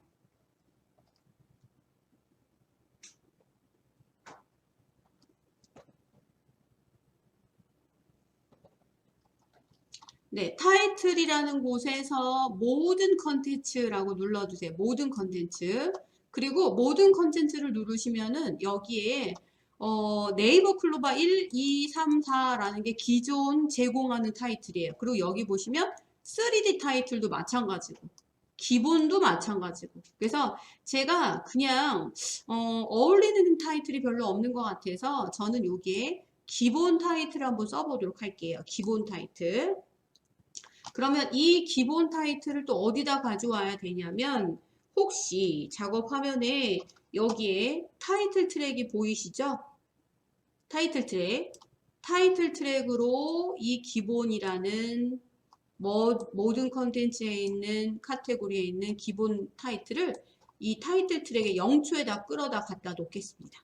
네, 타이틀이라는 곳에서 모든 컨텐츠라고 눌러주세요. 모든 컨텐츠. 그리고 모든 컨텐츠를 누르시면은 여기에 네이버 클로바 1, 2, 3, 4라는 게 기존 제공하는 타이틀이에요. 그리고 여기 보시면 3D 타이틀도 마찬가지고 기본도 마찬가지고. 그래서 제가 그냥 어울리는 타이틀이 별로 없는 것 같아서 저는 여기에 기본 타이틀 한번 써보도록 할게요. 기본 타이틀. 그러면 이 기본 타이틀을 또 어디다 가져와야 되냐면 혹시 작업 화면에 여기에 타이틀 트랙이 보이시죠? 타이틀 트랙. 타이틀 트랙으로 이 기본이라는 모든 컨텐츠에 있는 카테고리에 있는 기본 타이틀을 이 타이틀 트랙의 0초에다 끌어다 갖다 놓겠습니다.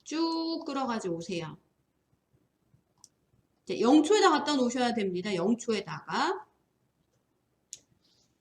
쭉 끌어가지고 오세요. 0초에다 갖다 놓으셔야 됩니다. 0초에다가.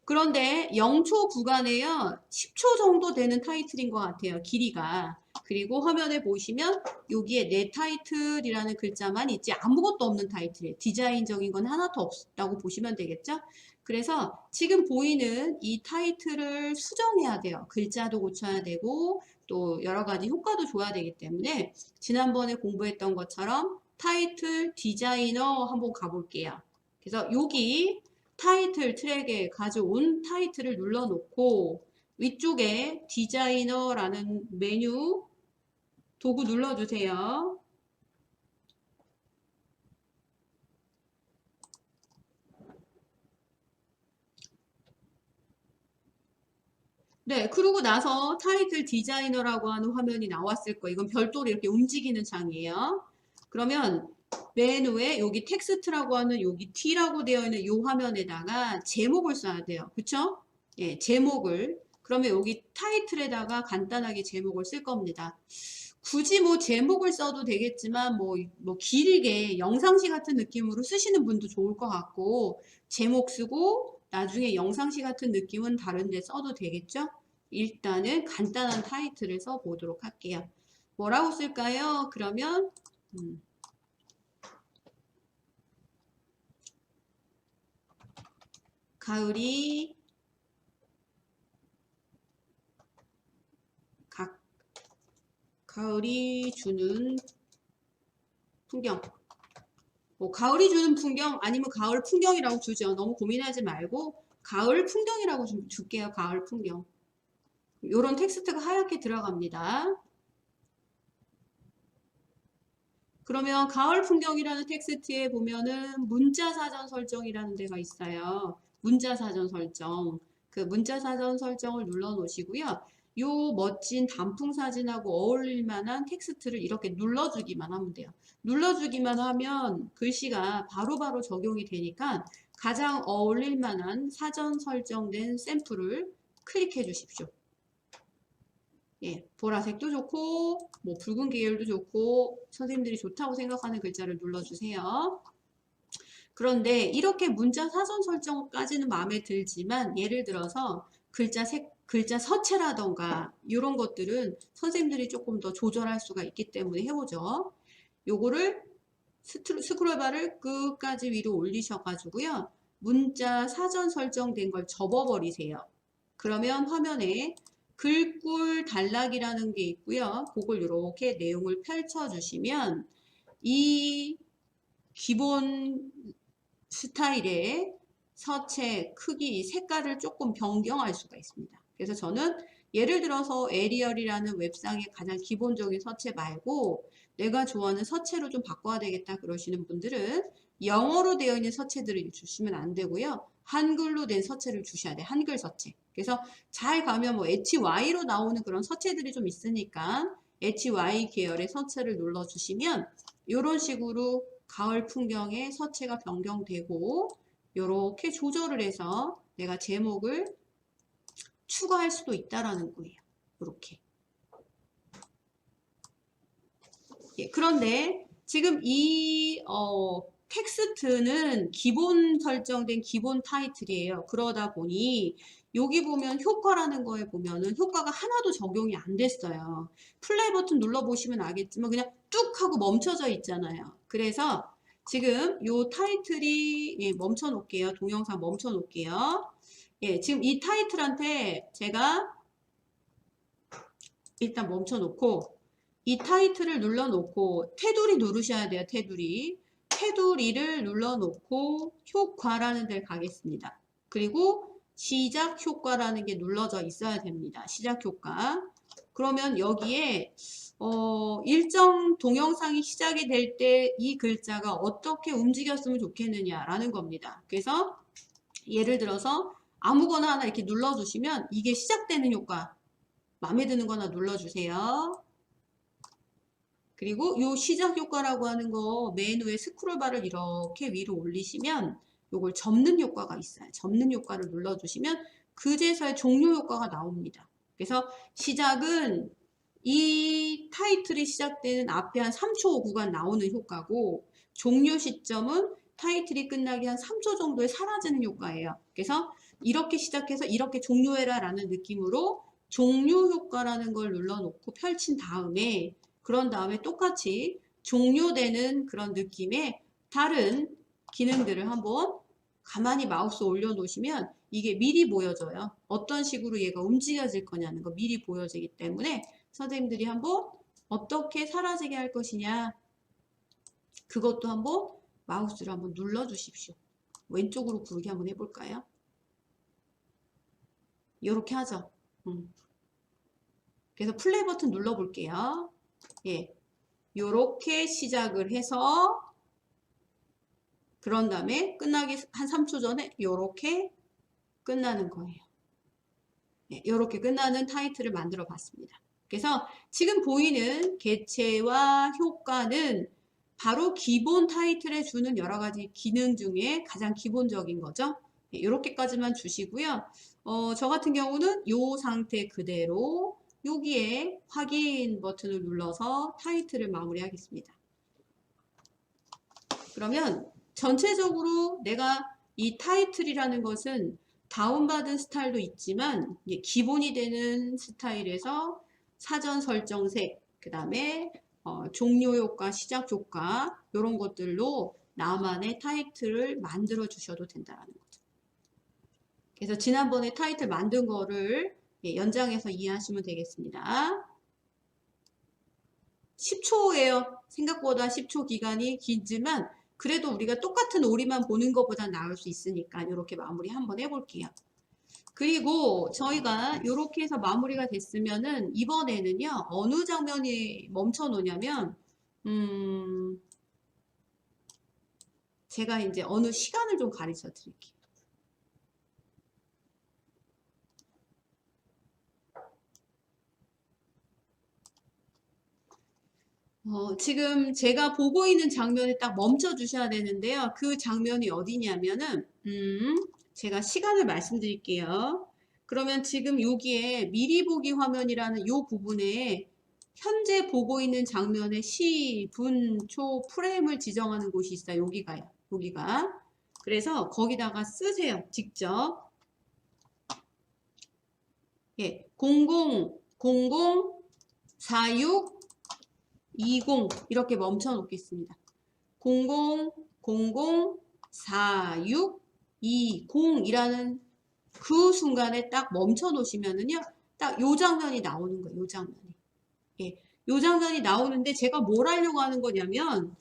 그런데 0초 구간에요. 10초 정도 되는 타이틀인 것 같아요. 길이가. 그리고 화면에 보시면 여기에 내 타이틀이라는 글자만 있지 아무것도 없는 타이틀이에요. 디자인적인 건 하나도 없다고 보시면 되겠죠? 그래서 지금 보이는 이 타이틀을 수정해야 돼요. 글자도 고쳐야 되고 또 여러 가지 효과도 줘야 되기 때문에 지난번에 공부했던 것처럼 타이틀 디자이너 한번 가볼게요. 그래서 여기 타이틀 트랙에 가져온 타이틀을 눌러놓고 위쪽에 디자이너라는 메뉴 도구 눌러주세요. 네, 그러고 나서 타이틀 디자이너라고 하는 화면이 나왔을 거예요. 이건 별도로 이렇게 움직이는 창이에요. 그러면 메뉴에 여기 텍스트라고 하는 여기 T라고 되어 있는 이 화면에다가 제목을 써야 돼요. 그쵸? 예, 제목을. 그러면 여기 타이틀에다가 간단하게 제목을 쓸 겁니다. 굳이 뭐 제목을 써도 되겠지만 뭐 길게 영상시 같은 느낌으로 쓰시는 분도 좋을 것 같고 제목 쓰고 나중에 영상시 같은 느낌은 다른 데 써도 되겠죠? 일단은 간단한 타이틀을 써보도록 할게요. 뭐라고 쓸까요? 그러면 가을이 가을이 주는 풍경. 뭐 가을이 주는 풍경 아니면 가을 풍경이라고 주죠. 너무 고민하지 말고 가을 풍경이라고 좀 줄게요. 가을 풍경. 요런 텍스트가 하얗게 들어갑니다. 그러면 가을 풍경이라는 텍스트에 보면은 문자 사전 설정이라는 데가 있어요. 문자 사전 설정. 그 문자 사전 설정을 눌러 놓으시고요. 요 멋진 단풍 사진하고 어울릴 만한 텍스트를 이렇게 눌러주기만 하면 돼요. 눌러주기만 하면 글씨가 바로바로 적용이 되니까 가장 어울릴 만한 사전 설정된 샘플을 클릭해 주십시오. 예, 보라색도 좋고 뭐 붉은 계열도 좋고 선생님들이 좋다고 생각하는 글자를 눌러주세요. 그런데 이렇게 문자 사전 설정까지는 마음에 들지만 예를 들어서 글자 서체라던가 이런 것들은 선생님들이 조금 더 조절할 수가 있기 때문에 해보죠. 요거를 스크롤바를 끝까지 위로 올리셔가지고요. 문자 사전 설정된 걸 접어버리세요. 그러면 화면에 글꼴 단락이라는 게 있고요. 그걸 이렇게 내용을 펼쳐주시면 이 기본 스타일의 서체, 크기, 색깔을 조금 변경할 수가 있습니다. 그래서 저는 예를 들어서 에리얼이라는 웹상의 가장 기본적인 서체 말고 내가 좋아하는 서체로 좀 바꿔야 되겠다 그러시는 분들은 영어로 되어 있는 서체들을 주시면 안 되고요. 한글로 된 서체를 주셔야 돼요. 한글 서체. 그래서 잘 가면 뭐 HY로 나오는 그런 서체들이 좀 있으니까 HY 계열의 서체를 눌러주시면 이런 식으로 가을 풍경의 서체가 변경되고 이렇게 조절을 해서 내가 제목을 추가할 수도 있다라는 거예요. 이렇게. 예, 그런데 지금 이 텍스트는 기본 설정된 기본 타이틀이에요. 그러다 보니 여기 보면 효과라는 거에 보면은 효과가 하나도 적용이 안 됐어요. 플레이 버튼 눌러보시면 알겠지만 그냥 뚝 하고 멈춰져 있잖아요. 그래서 지금 요 타이틀이 예, 멈춰 놓을게요. 동영상 멈춰 놓을게요. 예, 지금 이 타이틀한테 제가 일단 멈춰 놓고 이 타이틀을 눌러놓고 테두리 누르셔야 돼요. 테두리. 테두리를 눌러놓고 효과라는 데를 가겠습니다. 그리고 시작 효과라는 게 눌러져 있어야 됩니다. 시작 효과. 그러면 여기에 일정 동영상이 시작이 될 때 이 글자가 어떻게 움직였으면 좋겠느냐라는 겁니다. 그래서 예를 들어서 아무거나 하나 이렇게 눌러주시면 이게 시작되는 효과 마음에 드는 거 하나 눌러주세요. 그리고 요 시작 효과라고 하는 거 메뉴에 스크롤바를 이렇게 위로 올리시면 요걸 접는 효과가 있어요. 접는 효과를 눌러주시면 그제서야 종료 효과가 나옵니다. 그래서 시작은 이 타이틀이 시작되는 앞에 한 3초 구간 나오는 효과고 종료 시점은 타이틀이 끝나기 한 3초 정도에 사라지는 효과예요. 그래서 이렇게 시작해서 이렇게 종료해라 라는 느낌으로 종료 효과라는 걸 눌러놓고 펼친 다음에 그런 다음에 똑같이 종료되는 그런 느낌의 다른 기능들을 한번 가만히 마우스 올려놓으시면 이게 미리 보여져요. 어떤 식으로 얘가 움직여질 거냐는 거 미리 보여지기 때문에 선생님들이 한번 어떻게 사라지게 할 것이냐 그것도 한번 마우스를 한번 눌러주십시오. 왼쪽으로 구르기 한번 해볼까요? 이렇게 하죠. 그래서 플레이 버튼 눌러볼게요. 예, 요렇게 시작을 해서 그런 다음에 끝나기 한 3초 전에 요렇게 끝나는 거예요. 이렇게 끝나는 타이틀을 만들어 봤습니다. 그래서 지금 보이는 개체와 효과는 바로 기본 타이틀에 주는 여러 가지 기능 중에 가장 기본적인 거죠. 이렇게까지만 주시고요. 저 같은 경우는 이 상태 그대로 여기에 확인 버튼을 눌러서 타이틀을 마무리하겠습니다. 그러면 전체적으로 내가 이 타이틀이라는 것은 다운받은 스타일도 있지만 기본이 되는 스타일에서 사전 설정색, 그 다음에 종료 효과, 시작 효과 이런 것들로 나만의 타이틀을 만들어 주셔도 된다는 거죠. 그래서 지난번에 타이틀 만든 거를 연장해서 이해하시면 되겠습니다. 10초예요. 생각보다 10초 기간이 길지만 그래도 우리가 똑같은 오리만 보는 것보다 나을 수 있으니까 이렇게 마무리 한번 해볼게요. 그리고 저희가 이렇게 해서 마무리가 됐으면은 이번에는요 어느 장면이 멈춰 놓냐면 제가 이제 어느 시간을 좀 가르쳐 드릴게요. 지금 제가 보고 있는 장면에 딱 멈춰 주셔야 되는데요. 그 장면이 어디냐면은 제가 시간을 말씀드릴게요. 그러면 지금 여기에 미리 보기 화면이라는 이 부분에 현재 보고 있는 장면의 시, 분, 초, 프레임을 지정하는 곳이 있어요. 여기가요. 여기가. 그래서 거기다가 쓰세요. 직접. 예, 00, 46, 20 이렇게 멈춰 놓겠습니다. 00, 46, 20이라는 그 순간에 딱 멈춰 놓으시면은요, 딱 요 장면이 나오는 거예요. 요 장면이. 예, 요 장면이 나오는데 제가 뭘 하려고 하는 거냐면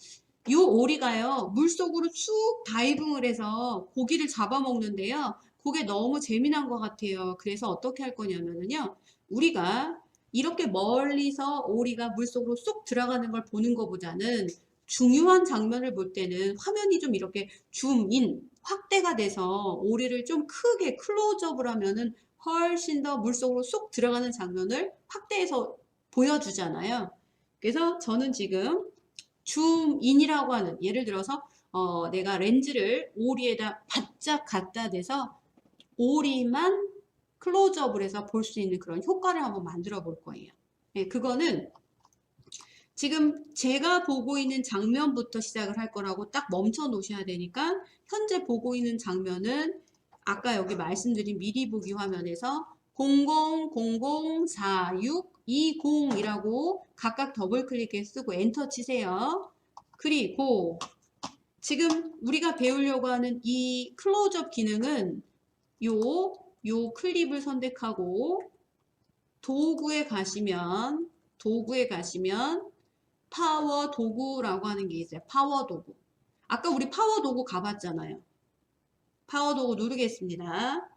요 오리가요 물속으로 쭉 다이빙을 해서 고기를 잡아먹는데요. 그게 너무 재미난 것 같아요. 그래서 어떻게 할 거냐면요, 우리가 이렇게 멀리서 오리가 물속으로 쏙 들어가는 걸 보는 것보다는 중요한 장면을 볼 때는 화면이 좀 이렇게 줌인, 확대가 돼서 오리를 좀 크게 클로즈업을 하면은 훨씬 더 물속으로 쏙 들어가는 장면을 확대해서 보여주잖아요. 그래서 저는 지금 줌인이라고 하는, 예를 들어서 내가 렌즈를 오리에다 바짝 갖다 대서 오리만 클로즈업을 해서 볼 수 있는 그런 효과를 한번 만들어 볼 거예요. 네, 그거는 지금 제가 보고 있는 장면부터 시작을 할 거라고 딱 멈춰 놓으셔야 되니까 현재 보고 있는 장면은 아까 여기 말씀드린 미리 보기 화면에서 00004620이라고 각각 더블 클릭해 쓰고 엔터 치세요. 그리고 지금 우리가 배우려고 하는 이 클로즈업 기능은 요 클립을 선택하고 도구에 가시면 파워 도구라고 하는 게 있어요. 파워 도구. 아까 우리 파워 도구 가봤잖아요. 파워 도구 누르겠습니다.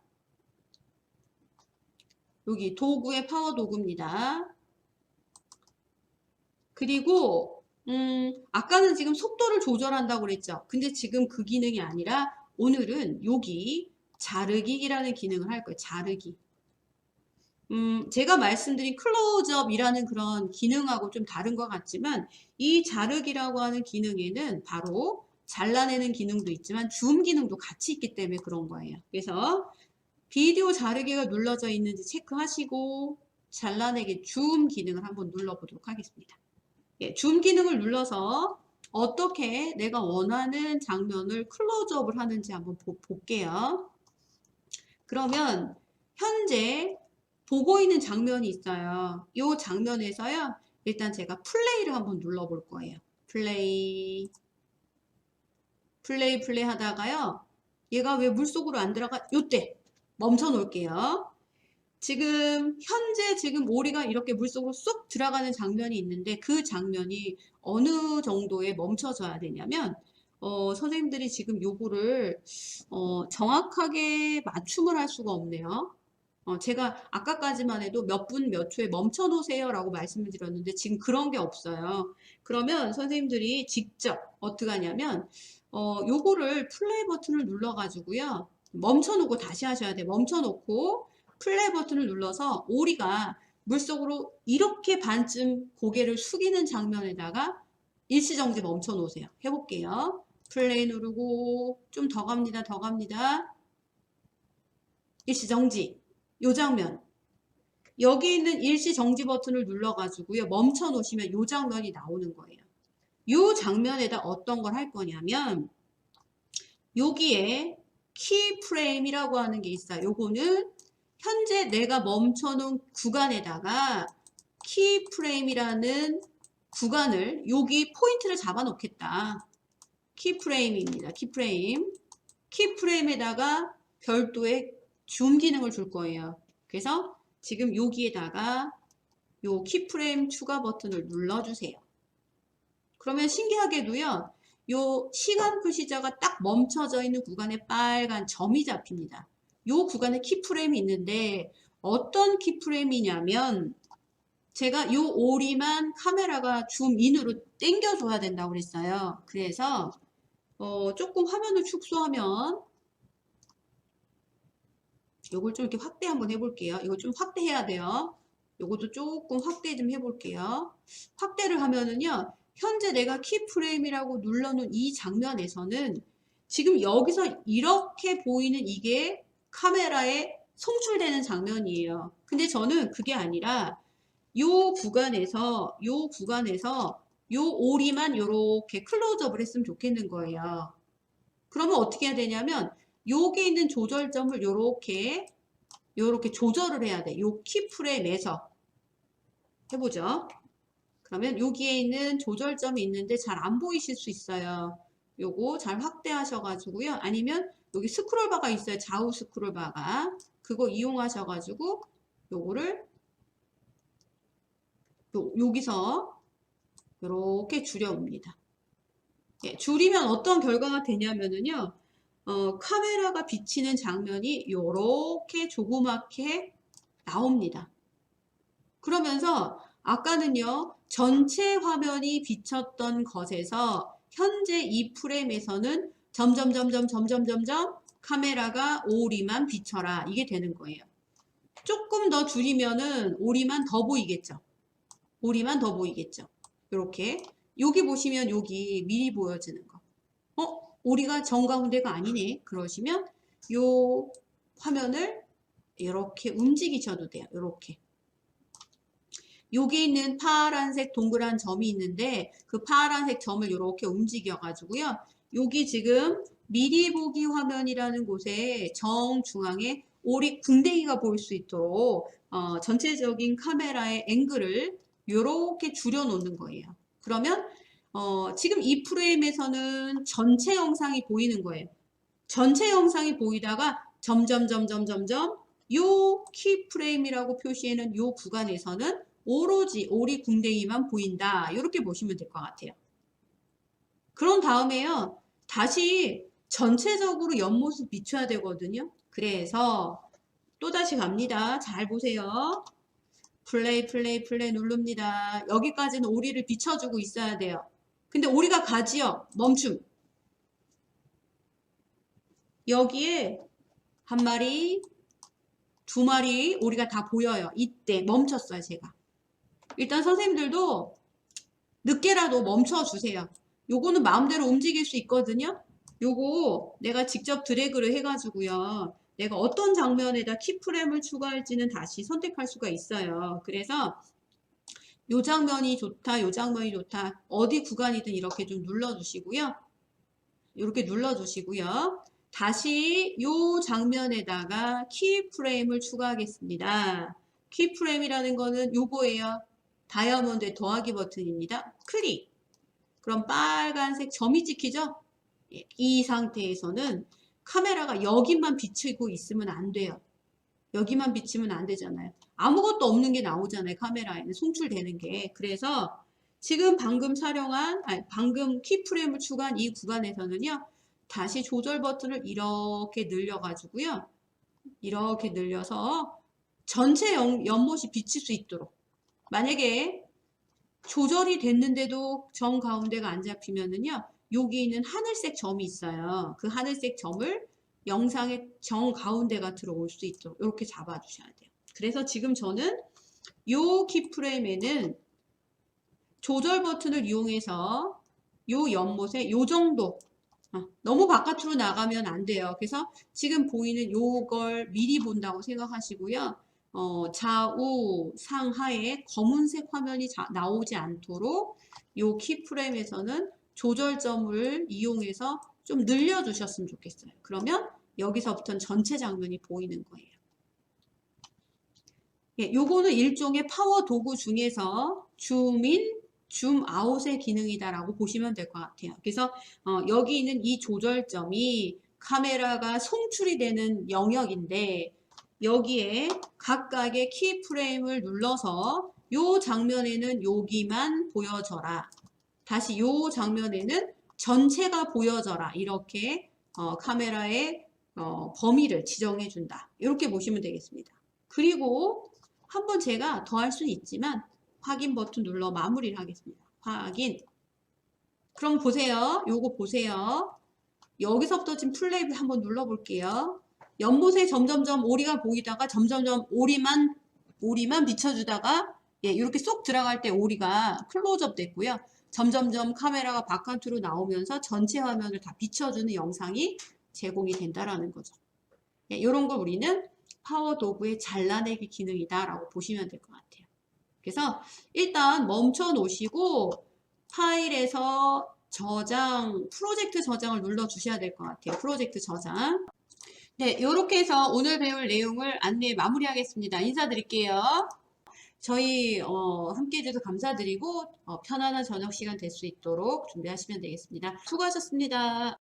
여기 도구의 파워 도구입니다. 그리고 아까는 지금 속도를 조절한다고 그랬죠. 근데 지금 그 기능이 아니라 오늘은 여기 자르기라는 기능을 할 거예요. 자르기. 제가 말씀드린 클로즈업이라는 그런 기능하고 좀 다른 것 같지만 이 자르기라고 하는 기능에는 바로 잘라내는 기능도 있지만 줌 기능도 같이 있기 때문에 그런 거예요. 그래서 비디오 자르기가 눌러져 있는지 체크하시고 잘라내기 줌 기능을 한번 눌러보도록 하겠습니다. 예, 줌 기능을 눌러서 어떻게 내가 원하는 장면을 클로즈업을 하는지 한번 볼게요. 그러면 현재 보고 있는 장면이 있어요. 이 장면에서요, 일단 제가 플레이를 한번 눌러볼 거예요. 플레이 하다가요, 얘가 왜 물속으로 안 들어가? 요때 멈춰 놓을게요. 지금 현재 지금 오리가 이렇게 물속으로 쏙 들어가는 장면이 있는데 그 장면이 어느 정도에 멈춰져야 되냐면 선생님들이 지금 요거를 정확하게 맞춤을 할 수가 없네요. 제가 아까까지만 해도 몇 분 몇 초에 멈춰 놓으세요 라고 말씀을 드렸는데 지금 그런 게 없어요. 그러면 선생님들이 직접 어떻게 하냐면 요거를 플레이 버튼을 눌러 가지고요, 멈춰 놓고 다시 하셔야 돼요. 멈춰 놓고 플레이 버튼을 눌러서 오리가 물속으로 이렇게 반쯤 고개를 숙이는 장면에다가 일시정지 멈춰 놓으세요. 해볼게요. 플레이 누르고 좀 더 갑니다. 더 갑니다. 일시정지. 요 장면. 여기 있는 일시정지 버튼을 눌러가지고요. 멈춰 놓으시면 요 장면이 나오는 거예요. 요 장면에다 어떤 걸 할 거냐면 여기에 키프레임이라고 하는 게 있어요. 요거는 현재 내가 멈춰놓은 구간에다가 키프레임이라는 구간을 여기 포인트를 잡아 놓겠다. 키프레임입니다. 키프레임. 키프레임에다가 별도의 줌 기능을 줄 거예요. 그래서 지금 여기에다가 요 키프레임 추가 버튼을 눌러주세요. 그러면 신기하게도요. 요 시간 표시자가 딱 멈춰져 있는 구간에 빨간 점이 잡힙니다. 요 구간에 키프레임이 있는데 어떤 키프레임이냐면 제가 요 오리만 카메라가 줌인으로 당겨줘야 된다고 그랬어요. 그래서 조금 화면을 축소하면 요걸 좀 이렇게 확대 한번 해볼게요. 이거 좀 확대해야 돼요. 요것도 조금 확대 좀 해볼게요. 확대를 하면은요. 현재 내가 키프레임이라고 눌러놓은 이 장면에서는 지금 여기서 이렇게 보이는 이게 카메라에 송출되는 장면이에요. 근데 저는 그게 아니라 요 구간에서 요 오리만 요렇게 클로즈업을 했으면 좋겠는 거예요. 그러면 어떻게 해야 되냐면 여기 있는 조절점을 요렇게 조절을 해야 돼. 요 키프레임에서 해보죠. 그러면 여기에 있는 조절점이 있는데 잘 안 보이실 수 있어요. 요거 잘 확대하셔가지고요. 아니면 여기 스크롤바가 있어요. 좌우 스크롤바가. 그거 이용하셔가지고 요거를 여기서 이렇게 줄여옵니다. 예, 줄이면 어떤 결과가 되냐면은요. 카메라가 비치는 장면이 이렇게 조그맣게 나옵니다. 그러면서 아까는요. 전체 화면이 비쳤던 것에서 현재 이 프레임에서는 점점 카메라가 오리만 비쳐라. 이게 되는 거예요. 조금 더 줄이면은 오리만 더 보이겠죠. 오리만 더 보이겠죠. 이렇게 여기 보시면 여기 미리 보여지는 거. 오리가 정가운데가 아니네. 그러시면 요 화면을 이렇게 움직이셔도 돼요. 이렇게. 여기 있는 파란색 동그란 점이 있는데 그 파란색 점을 이렇게 움직여 가지고요. 여기 지금 미리 보기 화면이라는 곳에 정중앙에 오리 궁뎅이가 보일 수 있도록 전체적인 카메라의 앵글을 이렇게 줄여 놓는 거예요. 그러면 지금 이 프레임에서는 전체 영상이 보이는 거예요. 전체 영상이 보이다가 점점 요 키프레임이라고 표시하는 요 구간에서는 오로지 오리 궁뎅이만 보인다. 이렇게 보시면 될 것 같아요. 그런 다음에요. 다시 전체적으로 옆모습 비춰야 되거든요. 그래서 또다시 갑니다. 잘 보세요. 플레이 누릅니다. 여기까지는 오리를 비춰주고 있어야 돼요. 근데 오리가 가지요. 멈춤. 여기에 한 마리, 두 마리 오리가 다 보여요. 이때 멈췄어요. 제가. 일단 선생님들도 늦게라도 멈춰주세요. 요거는 마음대로 움직일 수 있거든요. 요거 내가 직접 드래그를 해가지고요. 내가 어떤 장면에다 키프레임을 추가할지는 다시 선택할 수가 있어요. 그래서 요 장면이 좋다, 요 장면이 좋다. 어디 구간이든 이렇게 좀 눌러주시고요. 이렇게 눌러주시고요. 다시 요 장면에다가 키프레임을 추가하겠습니다. 키프레임이라는 거는 요거예요. 다이아몬드의 더하기 버튼입니다. 클릭. 그럼 빨간색 점이 찍히죠? 예, 이 상태에서는 카메라가 여기만 비치고 있으면 안 돼요. 여기만 비치면 안 되잖아요. 아무것도 없는 게 나오잖아요. 카메라에는 송출되는 게. 그래서 지금 방금 방금 키프레임을 추가한 이 구간에서는요. 다시 조절 버튼을 이렇게 늘려가지고요. 이렇게 늘려서 전체 연못이 비칠 수 있도록. 만약에 조절이 됐는데도 정 가운데가 안 잡히면은요. 여기 있는 하늘색 점이 있어요. 그 하늘색 점을 영상의 정가운데가 들어올 수 있도록 이렇게 잡아주셔야 돼요. 그래서 지금 저는 요 키프레임에는 조절 버튼을 이용해서 요 연못에 요 정도, 너무 바깥으로 나가면 안 돼요. 그래서 지금 보이는 요걸 미리 본다고 생각하시고요. 좌우 상하에 검은색 화면이 나오지 않도록 요 키프레임에서는 조절점을 이용해서 좀 늘려주셨으면 좋겠어요. 그러면 여기서부터는 전체 장면이 보이는 거예요. 예, 요거는 일종의 파워 도구 중에서 줌인, 줌아웃의 기능이다라고 보시면 될 것 같아요. 그래서 여기 있는 이 조절점이 카메라가 송출이 되는 영역인데 여기에 각각의 키프레임을 눌러서 요 장면에는 여기만 보여져라. 다시 요 장면에는 전체가 보여져라. 이렇게 카메라의 범위를 지정해 준다. 이렇게 보시면 되겠습니다. 그리고 한번 제가 더 할 수는 있지만 확인 버튼 눌러 마무리를 하겠습니다. 확인. 그럼 보세요. 요거 보세요. 여기서부터 지금 플레이를 한번 눌러볼게요. 연못에 점점점 오리가 보이다가 점점점 오리만 비춰주다가 예, 이렇게 쏙 들어갈 때 오리가 클로즈업 됐고요. 점점점 카메라가 바깥으로 나오면서 전체 화면을 다 비춰주는 영상이 제공이 된다라는 거죠. 예, 이런 걸 우리는 파워 도구의 잘라내기 기능이다라고 보시면 될 것 같아요. 그래서 일단 멈춰 놓으시고 파일에서 저장, 프로젝트 저장을 눌러 주셔야 될 것 같아요. 프로젝트 저장. 네, 이렇게 해서 오늘 배울 내용을 안내 마무리하겠습니다. 인사드릴게요. 저희 함께 해주셔서 감사드리고 편안한 저녁 시간 될 수 있도록 준비하시면 되겠습니다. 수고하셨습니다.